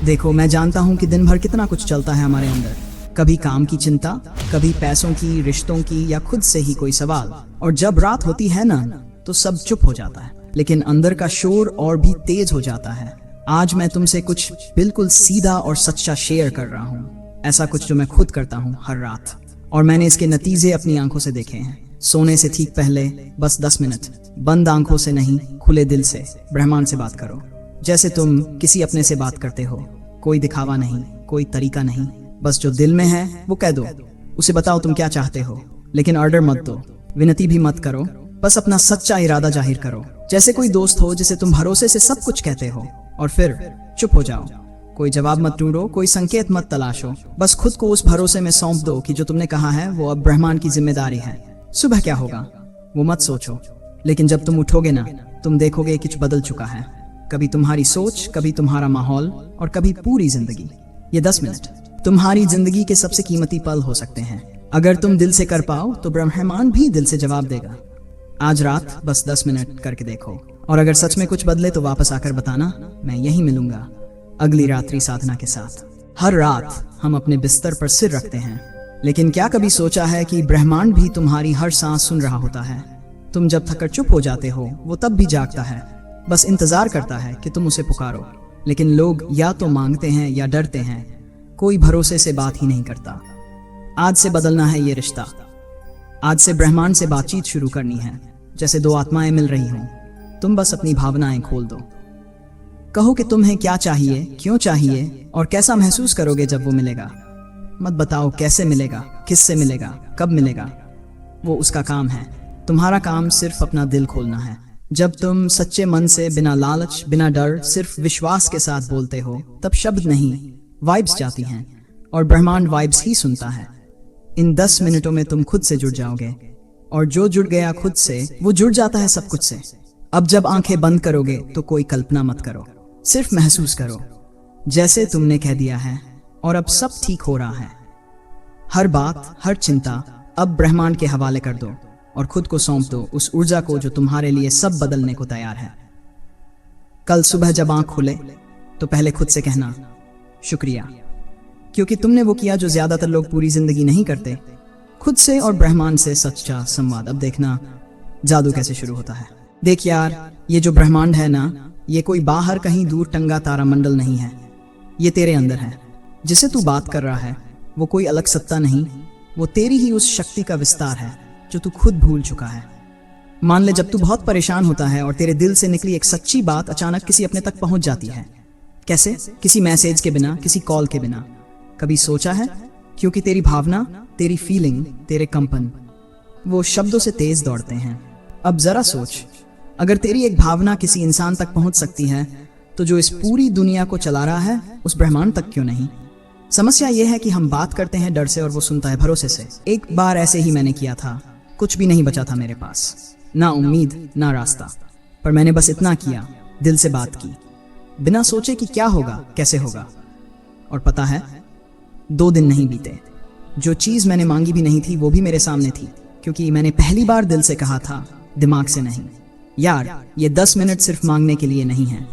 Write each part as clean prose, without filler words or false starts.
देखो, मैं जानता हूँ कि दिन भर कितना कुछ चलता है हमारे अंदर। कभी काम की चिंता, कभी पैसों की, रिश्तों की, या खुद से ही कोई सवाल। और जब रात होती है ना, तो सब चुप हो जाता है, लेकिन अंदर का शोर और भी तेज हो जाता है। आज मैं तुमसे कुछ बिल्कुल सीधा और सच्चा शेयर कर रहा हूँ। ऐसा कुछ जो मैं खुद करता हूँ हर रात, और मैंने इसके नतीजे अपनी आंखों से देखे हैं। सोने से ठीक पहले बस 10 मिनट बंद आंखों से नहीं, खुले दिल से ब्रह्मांड से बात करो, जैसे तुम किसी अपने से बात करते हो। कोई दिखावा नहीं, कोई तरीका नहीं, बस जो दिल में है वो कह दो। उसे बताओ तुम क्या चाहते हो, लेकिन ऑर्डर मत दो, विनती भी मत करो। बस अपना सच्चा इरादा जाहिर करो, जैसे कोई दोस्त हो जिसे तुम भरोसे से सब कुछ कहते हो। और फिर चुप हो जाओ। कोई जवाब मत ढूंढो, कोई संकेत मत तलाशो। बस खुद को उस भरोसे में सौंप दो कि जो तुमने कहा है वो अब ब्रह्मांड की जिम्मेदारी है। सुबह क्या होगा वो मत सोचो, लेकिन जब तुम उठोगे ना, तुम देखोगे कुछ बदल चुका है। कभी तुम्हारी सोच, कभी तुम्हारा माहौल, और कभी पूरी जिंदगी। ये 10 मिनट तुम्हारी जिंदगी के सबसे कीमती पल हो सकते हैं। अगर तुम दिल से कर पाओ तो ब्रह्मांड भी दिल से जवाब देगा। आज रात बस 10 मिनट करके देखो, और अगर सच में कुछ बदले तो वापस आकर बताना। मैं यहीं मिलूंगा अगली रात्रि साधना के साथ। हर रात हम अपने बिस्तर पर सिर रखते हैं, लेकिन क्या कभी सोचा है कि ब्रह्मांड भी तुम्हारी हर सांस सुन रहा होता है। तुम जब थककर चुप हो जाते हो, वो तब भी जागता है, बस इंतजार करता है कि तुम उसे पुकारो। लेकिन लोग या तो मांगते हैं या डरते हैं, कोई भरोसे से बात ही नहीं करता। आज से बदलना है ये रिश्ता। आज से ब्रह्मांड से बातचीत शुरू करनी है, जैसे दो आत्माएं मिल रही हों। तुम बस अपनी भावनाएं खोल दो, कहो कि तुम्हें क्या चाहिए, क्यों चाहिए, और कैसा महसूस करोगे जब वो मिलेगा। मत बताओ कैसे मिलेगा, किससे मिलेगा, कब मिलेगा, वो उसका काम है। तुम्हारा काम सिर्फ अपना दिल खोलना है। जब तुम सच्चे मन से, बिना लालच, बिना डर, सिर्फ विश्वास के साथ बोलते हो, तब शब्द नहीं, वाइब्स जाती हैं, और ब्रह्मांड वाइब्स ही सुनता है। इन 10 मिनटों में तुम खुद से जुड़ जाओगे, और जो जुड़ गया खुद से, वो जुड़ जाता है सब कुछ से। अब जब आंखें बंद करोगे तो कोई कल्पना मत करो, सिर्फ महसूस करो जैसे तुमने कह दिया है, और अब सब ठीक हो रहा है। हर बात, हर चिंता अब ब्रह्मांड के हवाले कर दो, और खुद को सौंप दो उस ऊर्जा को जो तुम्हारे लिए सब बदलने को तैयार है। कल सुबह जब आंख खुले तो पहले खुद से कहना, शुक्रिया, क्योंकि तुमने वो किया जो ज्यादातर लोग पूरी जिंदगी नहीं करते, खुद से और ब्रह्मांड से सच्चा संवाद। अब देखना जादू कैसे शुरू होता है। देख यार, ये जो ब्रह्मांड है ना, ये कोई बाहर कहीं दूर टंगा तारामंडल नहीं है, ये तेरे अंदर है। जिसे तू बात कर रहा है वो कोई अलग सत्ता नहीं, वो तेरी ही उस शक्ति का विस्तार है जो तू खुद भूल चुका है। मान ले, जब तू बहुत परेशान होता है और तेरे दिल से निकली एक सच्ची बात अचानक किसी अपने तक पहुंच जाती है। कैसे? किसी मैसेज के बिना, किसी कॉल के बिना। कभी सोचा है? क्योंकि तेरी भावना, तेरी फीलिंग, तेरे कंपन वो शब्दों से तेज दौड़ते हैं। अब जरा सोच, अगर तेरी एक भावना किसी इंसान तक पहुंच सकती है, तो जो इस पूरी दुनिया को चला रहा है उस ब्रह्मांड तक क्यों नहीं? समस्या यह है कि हम बात करते हैं डर से और वो सुनता है भरोसे से। एक बार ऐसे ही मैंने किया था, कुछ भी नहीं बचा था मेरे पास, ना उम्मीद, ना रास्ता, पर मैंने बस इतना किया, दिल से बात की, बिना सोचे कि क्या होगा, कैसे होगा। और पता है, 2 दिन नहीं बीते, जो चीज मैंने मांगी भी नहीं थी वो भी मेरे सामने थी, क्योंकि मैंने पहली बार दिल से कहा था, दिमाग से नहीं। यार, ये 10 मिनट सिर्फ मांगने के लिए नहीं है,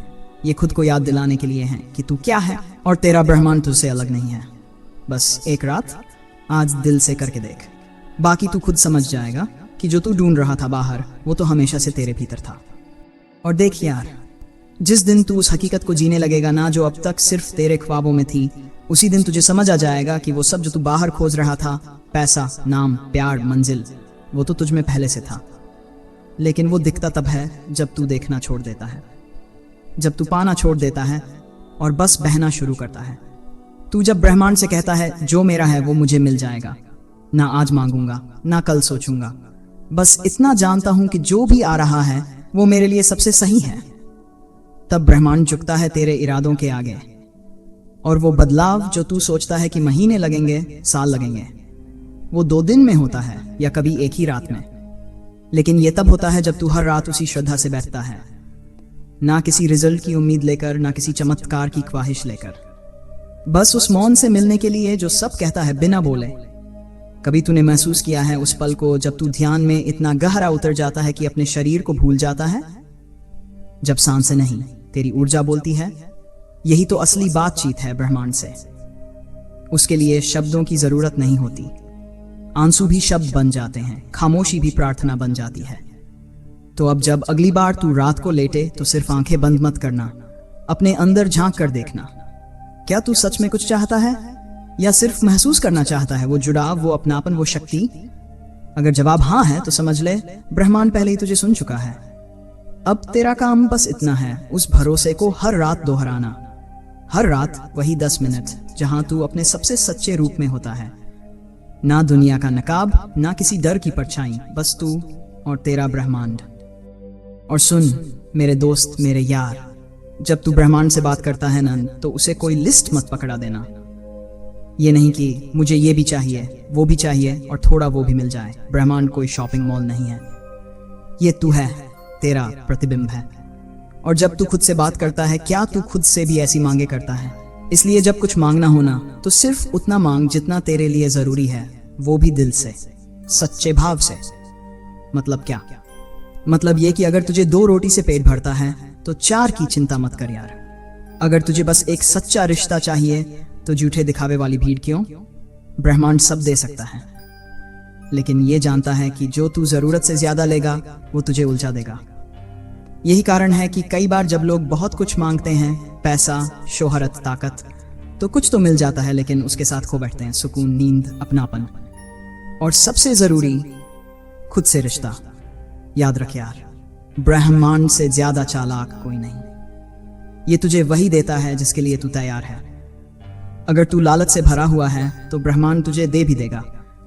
ये खुद को याद दिलाने के लिए है कि तू क्या है और तेरा ब्रह्मांड तुझसे अलग नहीं है। बस एक रात आज दिल से करके देख, बाकी तू खुद समझ जाएगा कि जो तू ढूंढ रहा था बाहर, वो तो हमेशा से तेरे भीतर था। और देख यार, जिस दिन तू उस हकीकत को जीने लगेगा ना जो अब तक सिर्फ तेरे ख्वाबों में थी, उसी दिन तुझे समझ आ जाएगा कि वो सब जो तू बाहर खोज रहा था, पैसा, नाम, प्यार, मंजिल, वो तो तुझ में पहले से था। लेकिन वो दिखता तब है जब तू देखना छोड़ देता है, जब तू पाना छोड़ देता है और बस बहना शुरू करता है। तू जब ब्रह्मांड से कहता है, जो मेरा है वो मुझे मिल जाएगा, ना आज मांगूंगा, ना कल सोचूंगा, बस इतना जानता हूं कि जो भी आ रहा है वो मेरे लिए सबसे सही है, तब ब्रह्मांड झुकता है तेरे इरादों के आगे। और वो बदलाव जो तू सोचता है कि महीने लगेंगे, साल लगेंगे, वो 2 दिन में होता है, या कभी एक ही रात में। लेकिन ये तब होता है जब तू हर रात उसी श्रद्धा से बैठता है, ना किसी रिजल्ट की उम्मीद लेकर, ना किसी चमत्कार की ख्वाहिश लेकर, बस उस मौन से मिलने के लिए जो सब कहता है बिना बोले। कभी तूने महसूस किया है उस पल को जब तू ध्यान में इतना गहरा उतर जाता है कि अपने शरीर को भूल जाता है? जब सांसें नहीं, तेरी ऊर्जा बोलती है, यही तो असली बातचीत है ब्रह्मांड से। उसके लिए शब्दों की जरूरत नहीं होती। आंसू भी शब्द बन जाते हैं, खामोशी भी प्रार्थना बन जाती है। तो अब जब अगली बार तू रात को लेटे तो सिर्फ आंखें बंद मत करना, अपने अंदर झांक कर देखना। क्या तू सच में कुछ चाहता है या सिर्फ महसूस करना चाहता है? वो जुड़ाव, वो अपनापन, वो शक्ति। अगर जवाब हाँ है तो समझ ले ब्रह्मांड पहले ही तुझे सुन चुका है। अब तेरा काम बस इतना है, उस भरोसे को हर रात दोहराना। हर रात वही 10 मिनट जहां तू अपने सबसे सच्चे रूप में होता है। ना दुनिया का नकाब, ना किसी डर की परछाई, बस तू और तेरा ब्रह्मांड। और सुन मेरे दोस्त, मेरे यार, जब तू ब्रह्मांड से बात करता है ना, तो उसे कोई लिस्ट मत पकड़ा देना। ये नहीं कि मुझे ये भी चाहिए, वो भी चाहिए और थोड़ा वो भी मिल जाए। ब्रह्मांड कोई शॉपिंग मॉल नहीं है, ये तू है, तेरा प्रतिबिंब है। और जब तू खुद से बात करता है, क्या तू खुद से भी ऐसी मांगे करता है? इसलिए जब कुछ मांगना होना तो सिर्फ उतना मांग जितना तेरे लिए जरूरी है, वो भी दिल से, सच्चे भाव से। मतलब क्या? मतलब ये कि अगर तुझे 2 रोटी से पेट भरता है तो 4 की चिंता मत कर यार। अगर तुझे बस एक सच्चा रिश्ता चाहिए तो झूठे दिखावे वाली भीड़ क्यों? ब्रह्मांड सब दे सकता है, लेकिन ये जानता है कि जो तू जरूरत से ज्यादा लेगा वो तुझे उलझा देगा। यही कारण है कि कई बार जब लोग बहुत कुछ मांगते हैं, पैसा, शोहरत, ताकत, तो कुछ तो मिल जाता है, लेकिन उसके साथ खो बैठते हैं सुकून, नींद, अपनापन और सबसे जरूरी खुद से रिश्ता। याद रख यार, ब्रह्मांड से ज्यादा चालाक कोई नहीं। ये तुझे वही देता है जिसके लिए तू तैयार है। अगर तू लालच से भरा हुआ है तो ब्रह्मांड तुझे दे भी देगा,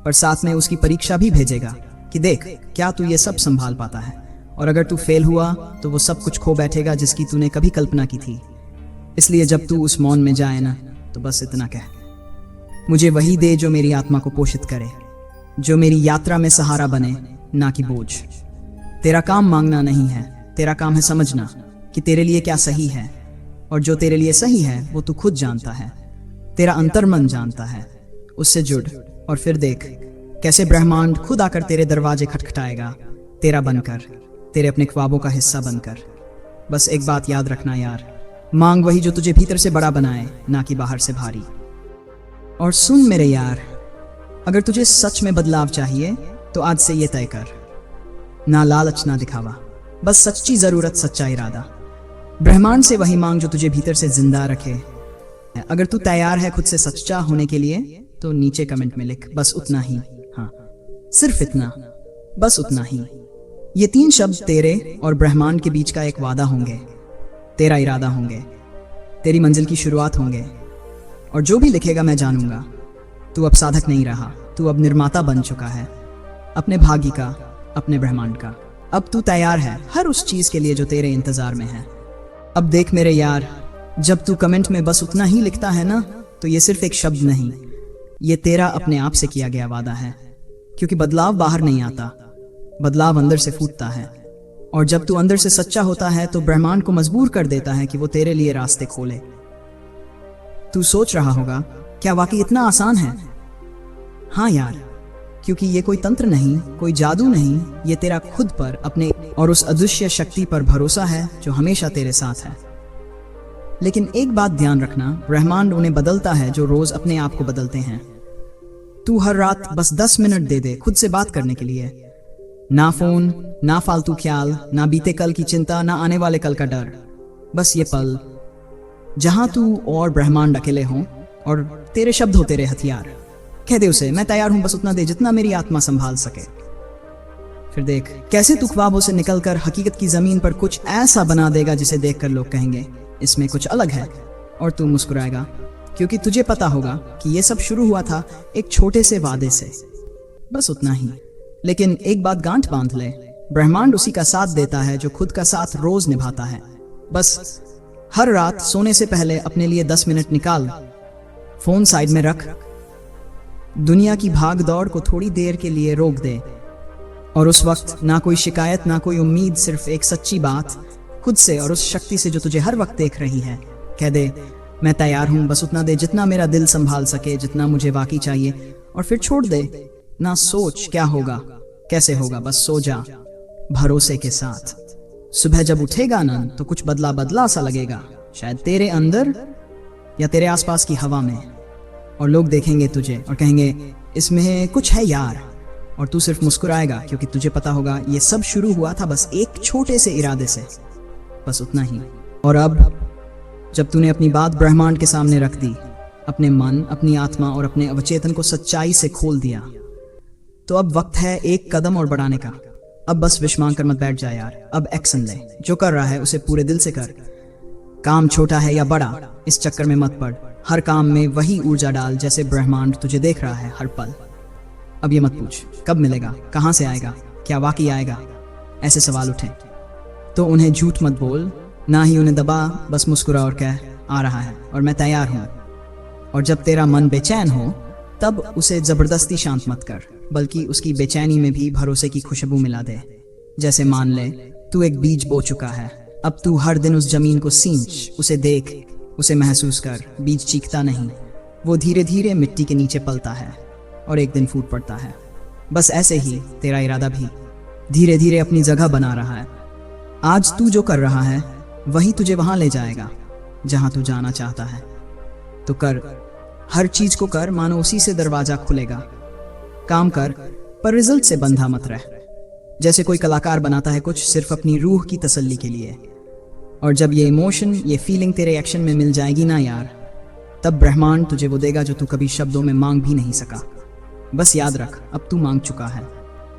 पर साथ में उसकी परीक्षा भी भेजेगा कि देख क्या तू ये सब संभाल पाता है। और अगर तू फेल हुआ तो वो सब कुछ खो बैठेगा जिसकी तूने कभी कल्पना की थी। इसलिए जब तू उस मौन में जाए ना, तो बस इतना कह, मुझे वही दे जो मेरी आत्मा को पोषित करे, जो मेरी यात्रा में सहारा बने, ना कि बोझ। तेरा काम मांगना नहीं है, तेरा काम है समझना कि तेरे लिए क्या सही है, और जो तेरे लिए सही है वो तू खुद जानता है, तेरा अंतर्मन जानता है। उससे जुड़ और फिर देख कैसे ब्रह्मांड खुद आकर तेरे दरवाजे खटखटाएगा, तेरा बनकर, तेरे अपने ख्वाबों का हिस्सा बनकर। बस एक बात याद रखना यार, मांग वही जो तुझे भीतर से बड़ा बनाए, ना कि बाहर से भारी। और सुन मेरे यार, अगर तुझे सच में बदलाव चाहिए तो आज से ये तय कर, ना लालच ना दिखावा, बस सच्ची जरूरत, सच्चा इरादा। ब्रह्मांड से वही मांग जो तुझे भीतर से जिंदा रखे। अगर तू तैयार है खुद से सच्चा होने के लिए तो नीचे कमेंट में लिख, बस उतना ही। हाँ, सिर्फ इतना, बस उतना ही। ये 3 शब्द तेरे और ब्रह्मांड के बीच का एक वादा होंगे, तेरा इरादा होंगे, तेरी मंजिल की शुरुआत होंगे। और जो भी लिखेगा मैं जानूंगा, तू अब साधक नहीं रहा, तू अब निर्माता बन चुका है, अपने भाग्य का, अपने ब्रह्मांड का। अब तू तैयार है हर उस चीज के लिए जो तेरे इंतजार में है। अब देख मेरे यार, जब तू कमेंट में बस उतना ही लिखता है ना, तो ये सिर्फ एक शब्द नहीं, ये तेरा अपने आप से किया गया वादा है। क्योंकि बदलाव बाहर नहीं आता, बदलाव अंदर से फूटता है। और जब तू अंदर से सच्चा होता है तो ब्रह्मांड को मजबूर कर देता है कि वो तेरे लिए रास्ते खोले। तू सोच रहा होगा, क्या वाकई इतना आसान है? हाँ यार, क्योंकि ये कोई तंत्र नहीं, कोई जादू नहीं, ये तेरा खुद पर, अपने और उस अदृश्य शक्ति पर भरोसा है जो हमेशा तेरे साथ है। लेकिन एक बात ध्यान रखना, ब्रह्मांड उन्हें बदलता है जो रोज अपने आप को बदलते हैं। तू हर रात बस 10 मिनट दे दे खुद से बात करने के लिए। ना फोन, ना फालतू ख्याल, ना बीते कल की चिंता, ना आने वाले कल का डर। बस ये पल जहां तू और ब्रह्मांड अकेले हों और तेरे शब्द हो तेरे हथियार। कह दे उसे, मैं तैयार हूं, बस उतना दे जितना मेरी आत्मा संभाल सके। फिर देख कैसे तू ख्वाबों से निकलकर हकीकत की जमीन पर कुछ ऐसा बना देगा जिसे देखकर लोग कहेंगे इसमें कुछ अलग है। और तू मुस्कुराएगा, क्योंकि तुझे पता होगा कि ये सब शुरू हुआ था एक छोटे से वादे से, बस उतना ही। लेकिन एक बात गांठ बांध ले, ब्रह्मांड उसी का साथ देता है जो खुद का साथ रोज निभाता है। बस हर रात सोने से पहले अपने लिए 10 मिनट निकाल, फोन साइड में रख, दुनिया की भाग दौड़ को थोड़ी देर के लिए रोक दे। और उस वक्त ना कोई शिकायत, ना कोई उम्मीद, सिर्फ एक सच्ची बात खुद से और उस शक्ति से जो तुझे हर वक्त देख रही है। कह दे, मैं तैयार हूं, बस उतना दे जितना मेरा दिल संभाल सके, जितना मुझे वाकई चाहिए। और फिर छोड़ दे, ना सोच क्या होगा, कैसे होगा, बस सो जा भरोसे के साथ। सुबह जब उठेगा ना तो कुछ बदला बदला सा लगेगा, शायद तेरे अंदर या तेरे आसपास की हवा में। और लोग देखेंगे तुझे और कहेंगे इसमें कुछ है यार, और तू सिर्फ मुस्कुराएगा क्योंकि तुझे पता होगा ये सब शुरू हुआ था बस एक छोटे से इरादे से, बस उतना ही। और अब जब तूने अपनी बात ब्रह्मांड के सामने रख दी, अपने मन, अपनी आत्मा और अपने अवचेतन को सच्चाई से खोल दिया, तो अब वक्त है एक कदम और बढ़ाने का। अब बस विश मांग कर मत बैठ जा यार, अब एक्शन ले। जो कर रहा है उसे पूरे दिल से कर। काम छोटा है या बड़ा, इस चक्कर में मत पड़। हर काम में वही ऊर्जा डाल जैसे ब्रह्मांड तुझे देख रहा है हर पल। अब ये मत पूछ कब मिलेगा, कहाँ से आएगा, क्या वाकई आएगा। ऐसे सवाल उठे तो उन्हें झूठ मत बोल, ना ही उन्हें दबा, बस मुस्कुरा और कह आ रहा है और मैं तैयार हूँ। और जब तेरा मन बेचैन हो तब उसे जबरदस्ती शांत मत कर, बल्कि उसकी बेचैनी में भी भरोसे की खुशबू मिला दे। जैसे मान ले तू एक बीज बो चुका है, अब तू हर दिन उस जमीन को सींच, उसे देख, उसे महसूस कर। बीज चीखता नहीं, वो धीरे धीरे मिट्टी के नीचे पलता है और एक दिन फूट पड़ता है। बस ऐसे ही तेरा इरादा भी धीरे धीरे अपनी जगह बना रहा है। आज तू जो कर रहा है वही तुझे वहां ले जाएगा जहां तू जाना चाहता है। तो कर, हर चीज को कर मानो उसी से दरवाजा खुलेगा। काम कर पर रिजल्ट से बंधा मत रह। जैसे कोई कलाकार बनाता है कुछ सिर्फ अपनी रूह की तसल्ली के लिए। और जब ये इमोशन, ये फीलिंग तेरे एक्शन में मिल जाएगी ना यार, तब ब्रह्मांड तुझे वो देगा जो तू कभी शब्दों में मांग भी नहीं सका। बस याद रख, अब तू मांग चुका है,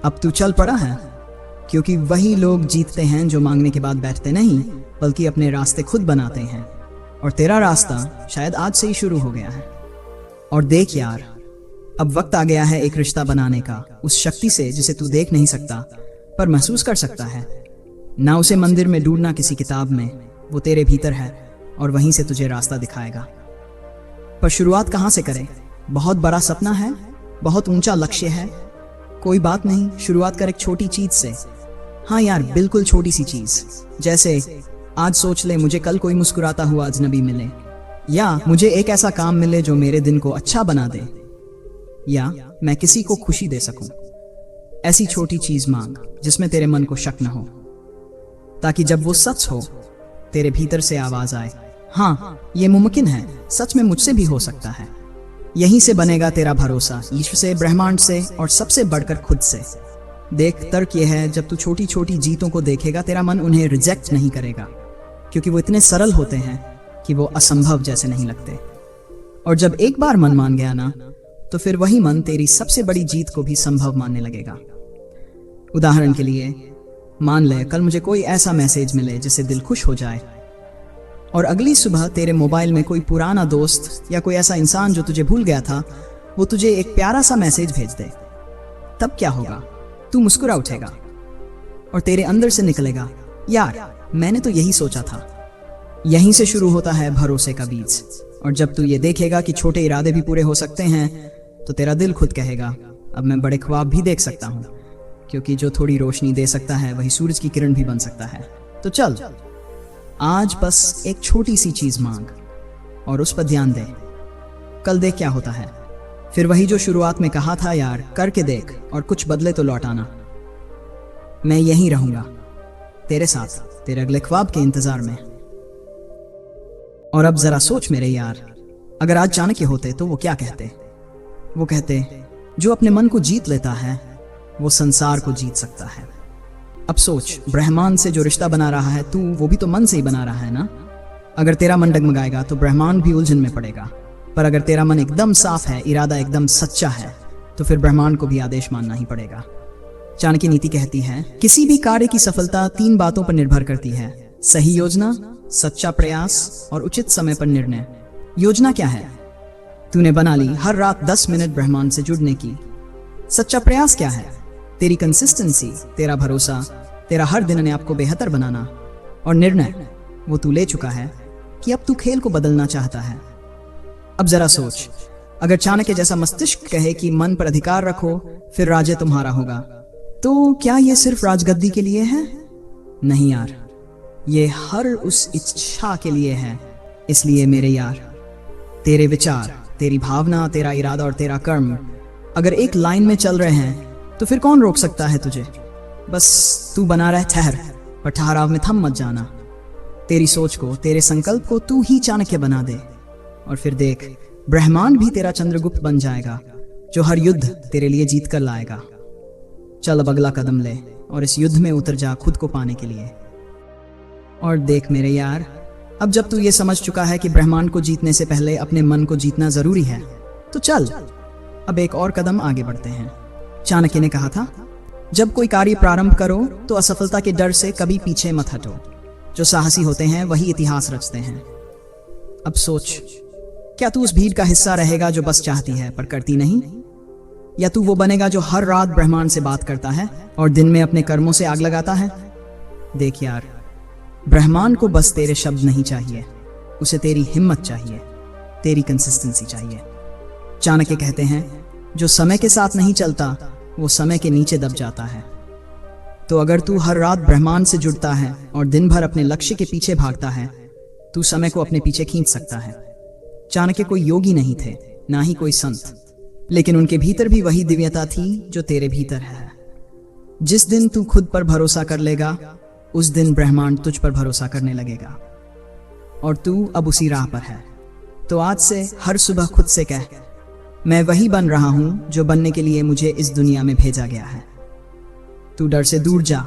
अब तू चल पड़ा है। क्योंकि वही लोग जीतते हैं जो मांगने के बाद बैठते नहीं, बल्कि अपने रास्ते खुद बनाते हैं। और तेरा रास्ता शायद आज से ही शुरू हो गया है। और देख यार, अब वक्त आ गया है एक रिश्ता बनाने का, उस शक्ति से जिसे तू देख नहीं सकता पर महसूस कर सकता है। ना उसे मंदिर में ढूंढना किसी किताब में, वो तेरे भीतर है और वहीं से तुझे रास्ता दिखाएगा। पर शुरुआत कहाँ से करें? बहुत बड़ा सपना है, बहुत ऊंचा लक्ष्य है, कोई बात नहीं, शुरुआत कर एक छोटी चीज से। हाँ यार, बिल्कुल छोटी सी चीज। जैसे आज सोच ले मुझे कल कोई मुस्कुराता हुआ अजनबी मिले, या मुझे एक ऐसा काम मिले जो मेरे दिन को अच्छा बना दे, या मैं किसी को खुशी दे सकूं। ऐसी छोटी चीज मांग जिसमें तेरे मन को शक न हो, ताकि जब वो सच हो तेरे भीतर से आवाज आए, हाँ ये मुमकिन है, सच में मुझसे भी हो सकता है। यहीं से बनेगा तेरा भरोसा, ईश्वर से, ब्रह्मांड से और सबसे बढ़कर खुद से। देख, तर्क यह है, जब तू छोटी छोटी जीतों को देखेगा तेरा मन उन्हें रिजेक्ट नहीं करेगा, क्योंकि वो इतने सरल होते हैं कि वो असंभव जैसे नहीं लगते। और जब एक बार मन मान गया ना, तो फिर वही मन तेरी सबसे बड़ी जीत को भी संभव मानने लगेगा। उदाहरण के लिए मान ले कल मुझे कोई ऐसा मैसेज मिले जिससे दिल खुश हो जाए, और अगली सुबह तेरे मोबाइल में कोई पुराना दोस्त या कोई ऐसा इंसान जो तुझे भूल गया था, वो तुझे एक प्यारा सा मैसेज भेज दे। तब क्या होगा? तू मुस्कुरा उठेगा और तेरे अंदर से निकलेगा, यार मैंने तो यही सोचा था। यहीं से शुरू होता है भरोसे का बीज। और जब तू ये देखेगा कि छोटे इरादे भी पूरे हो सकते हैं, तो तेरा दिल खुद कहेगा अब मैं बड़े ख्वाब भी देख सकता हूँ, क्योंकि जो थोड़ी रोशनी दे सकता है वही सूरज की किरण भी बन सकता है। तो चल, आज बस एक छोटी सी चीज मांग और उस पर ध्यान दे। कल देख क्या होता है। फिर वही जो शुरुआत में कहा था, यार करके देख और कुछ बदले तो लौट आना। मैं यहीं रहूंगा तेरे साथ, तेरे अगले ख्वाब के इंतजार में। और अब जरा सोच मेरे यार, अगर आज चाणक्य होते तो वो क्या कहते? वो कहते, जो अपने मन को जीत लेता है वो संसार को जीत सकता है। अब सोच, ब्रह्मांड से जो रिश्ता बना रहा है तू, वो भी तो मन से ही बना रहा है ना। अगर तेरा मन डगमगाएगा तो ब्रह्मांड भी उलझन में पड़ेगा, पर अगर तेरा मन एकदम साफ है, इरादा एकदम सच्चा है, तो फिर ब्रह्मांड को भी आदेश मानना ही पड़ेगा। चाणक्य नीति कहती है, किसी भी कार्य की सफलता 3 बातों पर निर्भर करती है: सही योजना, सच्चा प्रयास और उचित समय पर निर्णय। योजना क्या है? तूने बना ली हर रात 10 मिनट ब्रह्मांड से जुड़ने की। सच्चा प्रयास क्या है? तेरी कंसिस्टेंसी, तेरा भरोसा, तेरा हर दिन अपने आप को बेहतर बनाना। और निर्णय, वो तू ले चुका है कि अब तू खेल को बदलना चाहता है। अब जरा सोच, अगर चाणक्य जैसा मस्तिष्क कहे कि मन पर अधिकार रखो फिर राज्य तुम्हारा होगा, तो क्या ये सिर्फ राजगद्दी के लिए है? नहीं यार, ये हर उस इच्छा के लिए है। इसलिए मेरे यार, तेरे विचार, तेरी भावना, तेरा इरादा और तेरा कर्म अगर एक लाइन में चल रहे हैं तो फिर कौन रोक सकता है तुझे? बस तू बना रह, ठहर, पर ठहराव में थम मत जाना। तेरी सोच को, तेरे संकल्प को तू ही चाणक्य बना दे, और फिर देख, ब्रह्मांड भी तेरा चंद्रगुप्त बन जाएगा, जो हर युद्ध तेरे लिए जीत कर लाएगा। चल अब अगला कदम ले और इस युद्ध में उतर जा खुद को पाने के लिए। और देख मेरे यार, अब जब तू ये समझ चुका है कि ब्रह्मांड को जीतने से पहले अपने मन को जीतना जरूरी है, तो चल अब एक और कदम आगे बढ़ते हैं। चाणक्य ने कहा था, जब कोई कार्य प्रारंभ करो तो असफलता के डर से कभी पीछे मत हटो। जो साहसी होते हैं वही इतिहास रचते हैं। अब सोच, क्या तू उस भीड़ का हिस्सा रहेगा जो बस चाहती है पर करती नहीं, या तू वो बनेगा जो हर रात ब्रह्मांड से बात करता है और दिन में अपने कर्मों से आग लगाता है? देख यार, ब्रह्मांड को बस तेरे शब्द नहीं चाहिए, उसे तेरी हिम्मत चाहिए, तेरी कंसिस्टेंसी चाहिए। चाणक्य कहते हैं, जो समय के साथ नहीं चलता वो समय के नीचे दब जाता है। तो अगर तू हर रात ब्रह्मांड से जुड़ता है और दिन भर अपने लक्ष्य के पीछे भागता है, तू समय को अपने पीछे खींच सकता है। चाणक्य कोई योगी नहीं थे, ना ही कोई संत, लेकिन उनके भीतर भी वही दिव्यता थी जो तेरे भीतर है। जिस दिन तू खुद पर भरोसा कर लेगा, उस दिन ब्रह्मांड तुझ पर भरोसा करने लगेगा, और तू अब उसी राह पर है। तो आज से हर सुबह खुद से कह, मैं वही बन रहा हूं जो बनने के लिए मुझे इस दुनिया में भेजा गया है। तू डर से दूर जा,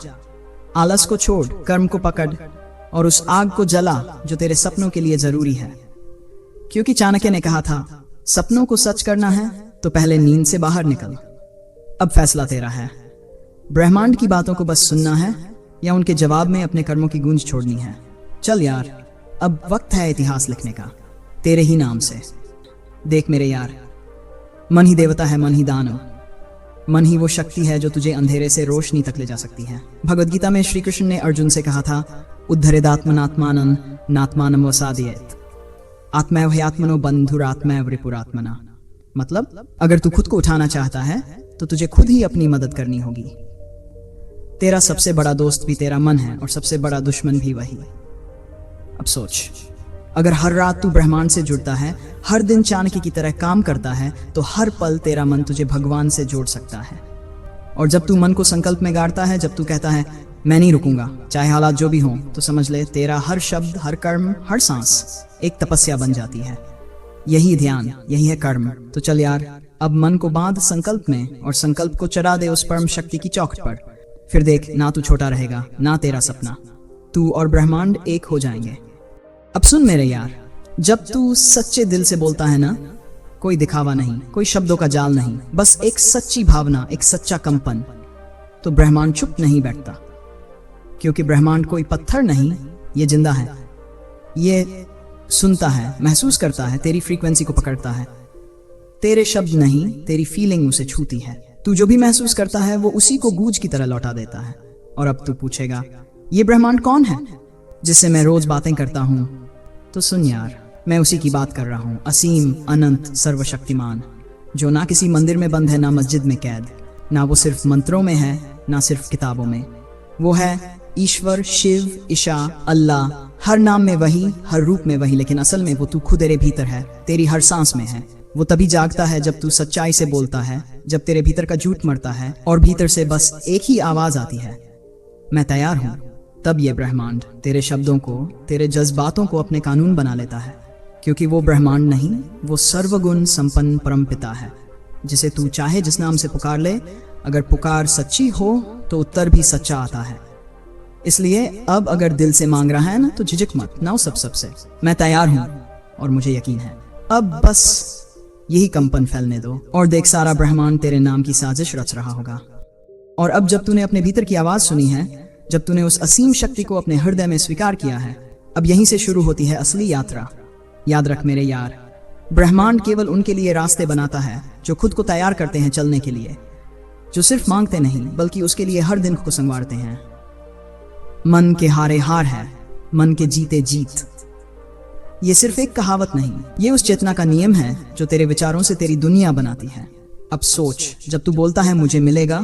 आलस को छोड़, कर्म को पकड़ और उस आग को जला जो तेरे सपनों के लिए जरूरी है। क्योंकि चाणक्य ने कहा था, सपनों को सच करना है तो पहले नींद से बाहर निकल। अब फैसला तेरा है, ब्रह्मांड की बातों को बस सुनना है या उनके जवाब में अपने कर्मों की गूंज छोड़नी है। चल यार, अब वक्त है इतिहास लिखने का, तेरे ही नाम से। देख मेरे यार, मन ही देवता है, मन ही दानव। मन ही वो शक्ति है जो तुझे अंधेरे से रोशनी तक ले जा सकती है। भगवद गीता में श्री कृष्ण ने अर्जुन से कहा था, उद्धरेदात्मनात्मानं नात्मानं वसादयेत्, आत्मैव ह्यात्मनो बंधुरात्मैव रिपुरात्मना। मतलब अगर तू खुद को उठाना चाहता है तो तुझे खुद ही अपनी मदद करनी होगी। तेरा सबसे बड़ा दोस्त भी तेरा मन है और सबसे बड़ा दुश्मन भी वही। अब सोच, अगर हर रात तू ब्रह्मांड से जुड़ता है, हर दिन चाणक्य की तरह काम करता है, तो हर पल तेरा मन तुझे भगवान से जोड़ सकता है। और जब तू मन को संकल्प में गाड़ता है, जब तू कहता है मैं नहीं रुकूंगा चाहे हालात जो भी हों, तो समझ ले तेरा हर शब्द, हर कर्म, हर सांस एक तपस्या बन जाती है। यही ध्यान, यही है कर्म। तो चल यार, अब मन को बांध संकल्प में और संकल्प को चढ़ा दे उस परम शक्ति की चौखट पर। फिर देख, ना तू छोटा रहेगा, ना तेरा सपना, तू और ब्रह्मांड एक हो जाएंगे। अब सुन मेरे यार, जब तू सच्चे दिल से बोलता है ना, कोई दिखावा नहीं, कोई शब्दों का जाल नहीं, बस एक सच्ची भावना, एक सच्चा कंपन, तो ब्रह्मांड चुप नहीं बैठता। क्योंकि ब्रह्मांड कोई पत्थर नहीं, ये जिंदा है, ये सुनता है, महसूस करता है, तेरी फ्रीक्वेंसी को पकड़ता है। तेरे शब्द नहीं, तेरी फीलिंग उसे छूती है। तू जो भी महसूस करता है वो उसी को गूंज की तरह लौटा देता है। और अब तू पूछेगा, ये ब्रह्मांड कौन है जिससे मैं रोज बातें करता हूं? तो सुन यार, मैं उसी की बात कर रहा हूं, असीम, अनंत, सर्वशक्तिमान, जो ना किसी मंदिर में बंद है, ना मस्जिद में कैद, ना वो सिर्फ मंत्रों में है, ना सिर्फ किताबों में। वो है ईश्वर, शिव, ईशा, अल्लाह, हर नाम में वही, हर रूप में वही, लेकिन असल में वो तू खुद तेरे भीतर है, तेरी हर सांस में है। वो तभी जागता है जब तू सच्चाई से बोलता है, जब तेरे भीतर का झूठ मरता है और भीतर से बस एक ही आवाज आती है, मैं तैयार हूं। तब ये ब्रह्मांड तेरे शब्दों को, तेरे जज्बातों को अपने कानून बना लेता है। क्योंकि वो ब्रह्मांड नहीं, वो सर्वगुण संपन्न परमपिता है, जिसे तू चाहे जिस नाम से पुकार ले। अगर पुकार सच्ची हो तो उत्तर भी सच्चा आता है। इसलिए अब अगर दिल से मांग रहा है ना, तो झिझक मत, ना सबसे, मैं तैयार हूं और मुझे यकीन है। अब बस यही कंपन फैलने दो और देख, सारा ब्रह्मांड तेरे नाम की साजिश रच रहा होगा। और अब जब तूने अपने भीतर की आवाज सुनी है, जब तूने उस असीम शक्ति को अपने हृदय में स्वीकार किया है, अब यहीं से शुरू होती है असली यात्रा। याद रख मेरे यार, ब्रह्मांड केवल उनके लिए रास्ते बनाता है जो खुद को तैयार करते हैं चलने के लिए, जो सिर्फ मांगते नहीं बल्कि उसके लिए हर दिन को संवारते हैं। मन के हारे हार है, मन के जीते जीत। ये सिर्फ एक कहावत नहीं, ये उस चेतना का नियम है जो तेरे विचारों से तेरी दुनिया बनाती है। अब सोच, जब तू बोलता है मुझे मिलेगा,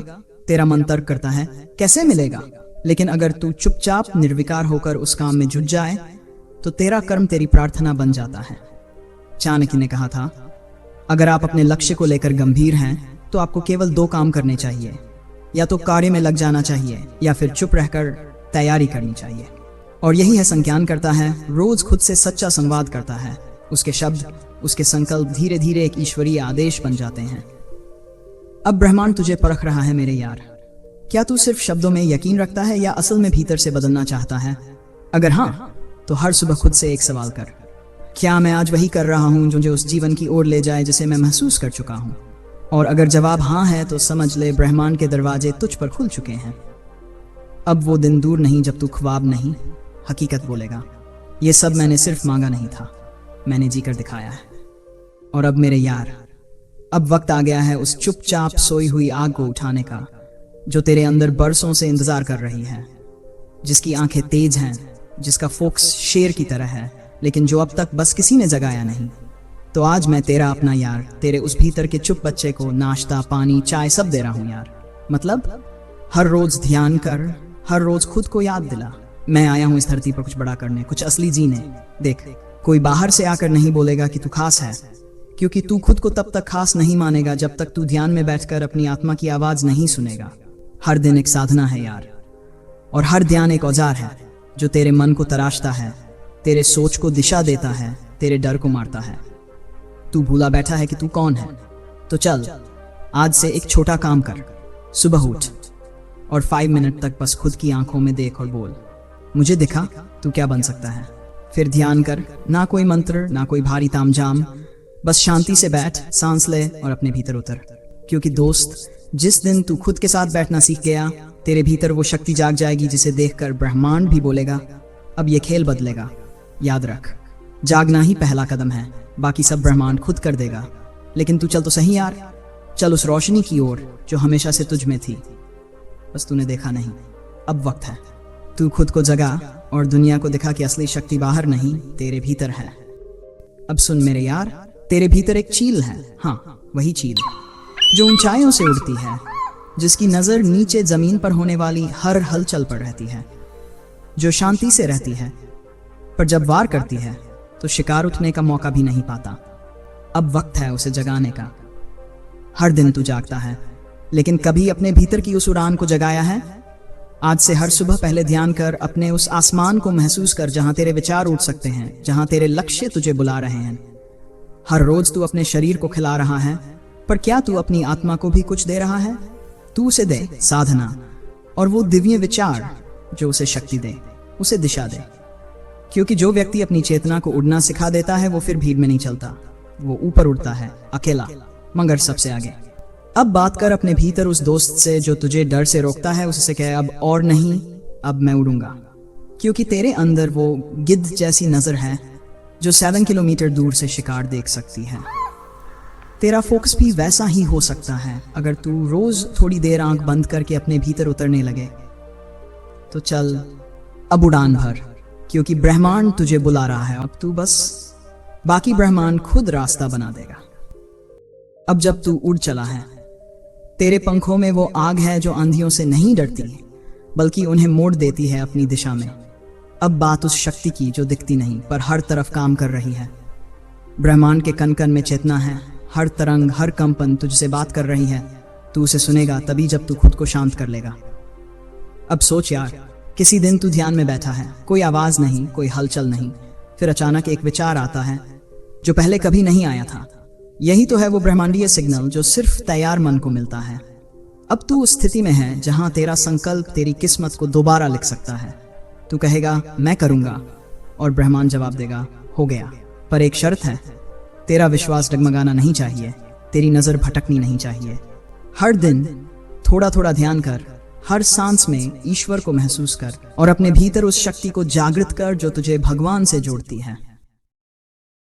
तेरा मन तर्क करता है कैसे मिलेगा। लेकिन अगर तू चुपचाप निर्विकार होकर उस काम में जुट जाए, तो तेरा कर्म तेरी प्रार्थना बन जाता है। चाणक्य ने कहा था, अगर आप अपने लक्ष्य को लेकर गंभीर हैं तो आपको केवल 2 काम करने चाहिए, या तो कार्य में लग जाना चाहिए या फिर चुप रहकर तैयारी करनी चाहिए। और यही है संज्ञान करता है, रोज खुद से सच्चा संवाद करता है। उसके शब्द, उसके संकल्प धीरे धीरे एक ईश्वरीय आदेश बन जाते हैं। अब ब्रह्मांड तुझे परख रहा है मेरे यार। क्या तू सिर्फ शब्दों में यकीन रखता है या असल में भीतर से बदलना चाहता है? अगर हाँ, तो हर सुबह खुद से एक सवाल कर, क्या मैं आज वही कर रहा हूँ जो मुझे उस जीवन की ओर ले जाए जिसे मैं महसूस कर चुका हूँ? और अगर जवाब हाँ है तो समझ ले ब्रह्मांड के दरवाजे तुझ पर खुल चुके हैं। अब वो दिन दूर नहीं जब तू ख्वाब नहीं, हकीकत बोलेगा, ये सब मैंने सिर्फ मांगा नहीं था, मैंने जीकर दिखाया है। और अब मेरे यार, अब वक्त आ गया है उस चुपचाप सोई हुई आग को उठाने का, जो तेरे अंदर बरसों से इंतजार कर रही है, जिसकी आंखें तेज हैं, जिसका फोकस शेर की तरह है, लेकिन जो अब तक बस किसी ने जगाया नहीं। तो आज मैं तेरा अपना यार, तेरे उस भीतर के चुप बच्चे को नाश्ता, पानी, चाय सब दे रहा हूँ यार। मतलब हर रोज ध्यान कर, हर रोज खुद को याद दिला, मैं आया हूँ इस धरती पर कुछ बड़ा करने, कुछ असली जीने। देख, कोई बाहर से आकर नहीं बोलेगा कि तू खास है, क्योंकि तू खुद को तब तक खास नहीं मानेगा जब तक तू ध्यान में बैठकर अपनी आत्मा की आवाज नहीं सुनेगा। हर दिन एक साधना है यार, और हर ध्यान एक औजार है जो तेरे मन को तराशता है, तेरे सोच को दिशा देता है, तेरे डर को मारता है। तू भूला बैठा है कि तू कौन है? तो चल, आज से एक छोटा काम कर। सुबह उठ और 5 मिनट तक बस खुद की आंखों में देख और बोल, मुझे दिखा तू क्या बन सकता है। फिर ध्यान कर, ना कोई मंत्र, ना कोई भारी तामझाम, बस शांति से बैठ, सांस ले और अपने भीतर उतर। क्योंकि दोस्त, जिस दिन तू खुद के साथ बैठना सीख गया, तेरे भीतर वो शक्ति जाग जाएगी जिसे देखकर ब्रह्मांड भी बोलेगा, अब ये खेल बदलेगा। याद रख, जागना ही पहला कदम है, बाकी सब ब्रह्मांड खुद कर देगा। लेकिन तू चल तो सही यार, चल उस रोशनी की ओर जो हमेशा से तुझ में थी, बस तूने देखा नहीं। अब वक्त है, तू खुद को जगा और दुनिया को दिखा कि असली शक्ति बाहर नहीं, तेरे भीतर है। अब सुन मेरे यार, तेरे भीतर एक चील है, हाँ वही चील जो ऊंचाइयों से उड़ती है, जिसकी नजर नीचे जमीन पर होने वाली हर हलचल पर रहती है, जो शांति से रहती है, पर जब वार करती है तो शिकार उठने का मौका भी नहीं पाता। अब वक्त है उसे जगाने का। हर दिन तू जागता है, लेकिन कभी अपने भीतर की उस उड़ान को जगाया है? आज से हर सुबह पहले ध्यान कर, अपने उस आसमान को महसूस कर जहां तेरे विचार उठ सकते हैं, जहां तेरे लक्ष्य तुझे बुला रहे हैं। हर रोज तू अपने शरीर को खिला रहा है, पर क्या तू अपनी आत्मा को भी कुछ दे रहा है? तू उसे दे साधना और वो दिव्य विचार जो उसे शक्ति दे, उसे दिशा दे। क्योंकि जो व्यक्ति अपनी चेतना को उड़ना सिखा देता है वो फिर भीड़ में नहीं चलता, वो ऊपर उड़ता है, अकेला मगर सबसे आगे। अब बात कर अपने भीतर उस दोस्त से जो तुझे डर से रोकता है, उससे कहे अब और नहीं, अब मैं उड़ूंगा। क्योंकि तेरे अंदर वो गिद्ध जैसी नजर है जो 7 किलोमीटर दूर से शिकार देख सकती है। तेरा फोकस भी वैसा ही हो सकता है अगर तू रोज थोड़ी देर आंख बंद करके अपने भीतर उतरने लगे। तो चल अब उड़ान भर, क्योंकि ब्रह्मांड तुझे बुला रहा है। अब तू बस, बाकी ब्रह्मांड खुद रास्ता बना देगा। अब जब तू उड़ चला है, तेरे पंखों में वो आग है जो आंधियों से नहीं डरती, बल्कि उन्हें मोड़ देती है अपनी दिशा में। अब बात उस शक्ति की जो दिखती नहीं पर हर तरफ काम कर रही है। ब्रह्मांड के कण कण में चेतना है, हर तरंग, हर कंपन तुझसे बात कर रही है। तू उसे सुनेगा तभी जब तू खुद को शांत कर लेगा। अब सोच यार, किसी दिन तू ध्यान में बैठा है, कोई आवाज नहीं, कोई हलचल नहीं, फिर अचानक एक विचार आता है जो पहले कभी नहीं आया था। यही तो है वो ब्रह्मांडीय सिग्नल जो सिर्फ तैयार मन को मिलता है। अब तू उस स्थिति में है जहां तेरा संकल्प तेरी किस्मत को दोबारा लिख सकता है। तू कहेगा मैं करूंगा, और ब्रह्मांड जवाब देगा हो गया। पर एक शर्त है, तेरा विश्वास डगमगाना नहीं चाहिए, तेरी नजर भटकनी नहीं चाहिए। हर दिन थोड़ा थोड़ा ध्यान कर, हर सांस में ईश्वर को महसूस कर और अपने भीतर उस शक्ति को जागृत कर जो तुझे भगवान से जोड़ती है।